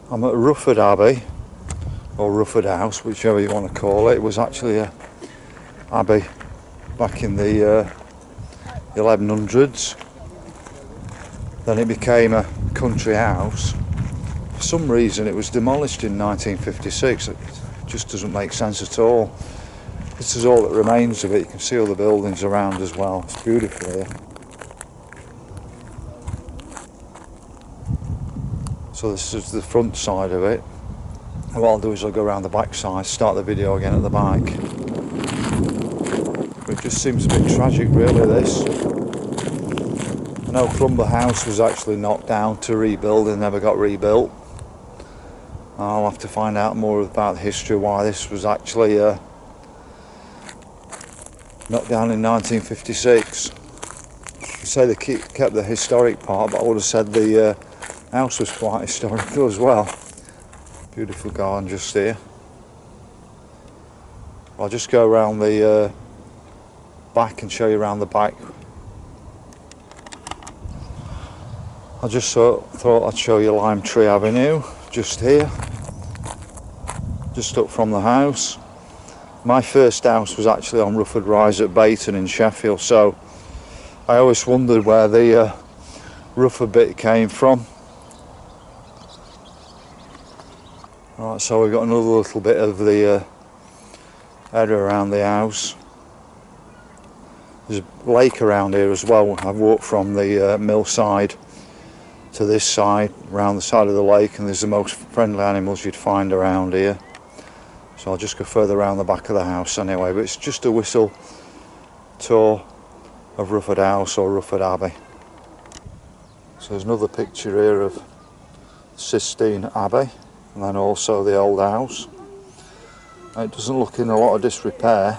I'm at Rufford Abbey, or Rufford House, whichever you want to call it. It was actually a abbey back in the 1100s. Then it became a country house. For some reason it was demolished in 1956. It just doesn't make sense at all. This is all that remains of it. You can see all the buildings around as well. It's beautiful here. So this is the front side of it. What I'll do is I'll go around the back side, start the video again at the back. But it just seems a bit tragic really, this. I know Crumber House was actually knocked down to rebuild and never got rebuilt. I'll have to find out more about the history why this was actually knocked down in 1956. They say they kept the historic part, but I would have said the house was quite historical as well. Beautiful garden just here. I'll just go around the back and show you around the back. I just thought I'd show you Lime Tree Avenue, just here, just up from the house. My first house was actually on Rufford Rise at Bayton in Sheffield, so I always wondered where the Rufford bit came from. Right, so we've got another little bit of the area around the house. There's a lake around here as well. I've walked from the mill side to this side, around the side of the lake, and there's the most friendly animals you'd find around here. So I'll just go further around the back of the house anyway, but it's just a whistle tour of Rufford House or Rufford Abbey. So there's another picture here of Sistine Abbey, and then also the old house. It doesn't look in a lot of disrepair.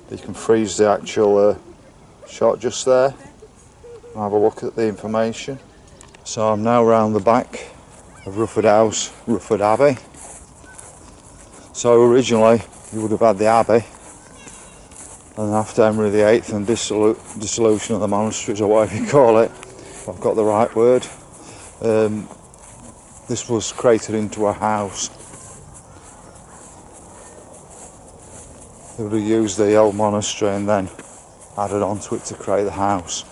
You can freeze the actual shot just there and have a look at the information. So I'm now round the back of Rufford House, Rufford Abbey. So originally you would have had the Abbey, and after Henry VIII and dissolution of the monasteries, or whatever you call it, if I've got the right word, this was created into a house. They would have used the old monastery and then added onto it to create the house.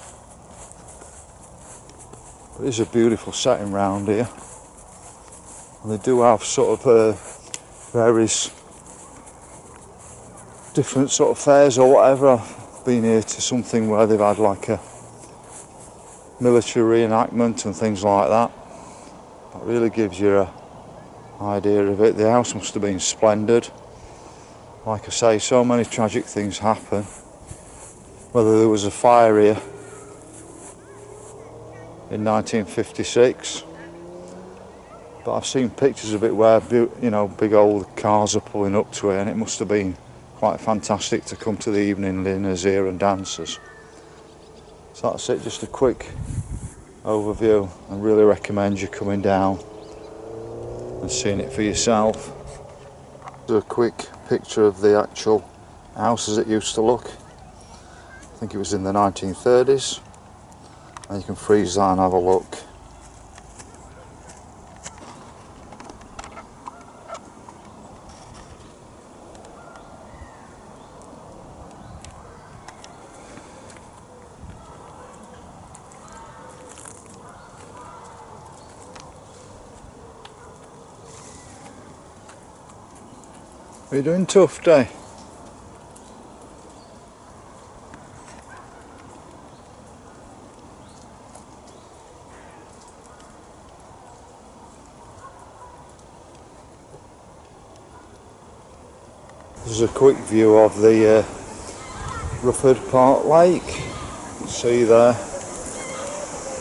But it's a beautiful setting round here, and they do have sort of various different sort of fairs or whatever. I've been here to something where they've had like a military reenactment and things like that. That really gives you an idea of it. The house must have been splendid. Like I say, so many tragic things happen. Whether there was a fire here in 1956, but I've seen pictures of it where, you know, big old cars are pulling up to it, and it must have been quite fantastic to come to the evening dinners here and dances. So that's it, just a quick overview. I really recommend you coming down and seeing it for yourself. Do a quick picture of the actual house as it used to look. I think it was in the 1930s, and you can freeze that and have a look. What are you doing, Tufty? This is a quick view of the Rufford Park Lake. You can see there.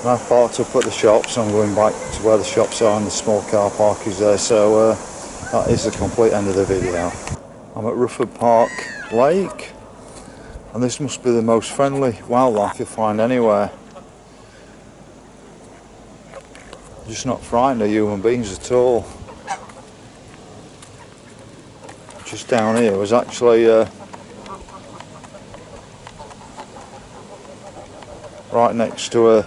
And I've parked up at the shops. I'm going back to where the shops are, and the small car park is there. So that is the complete end of the video. I'm at Rufford Park Lake, and this must be the most friendly wildlife you'll find anywhere. Just not frightened of human beings at all. Just down here was actually right next to a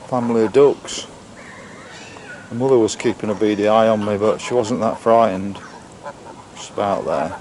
family of ducks. My mother was keeping a beady eye on me, but she wasn't that frightened. Just about there.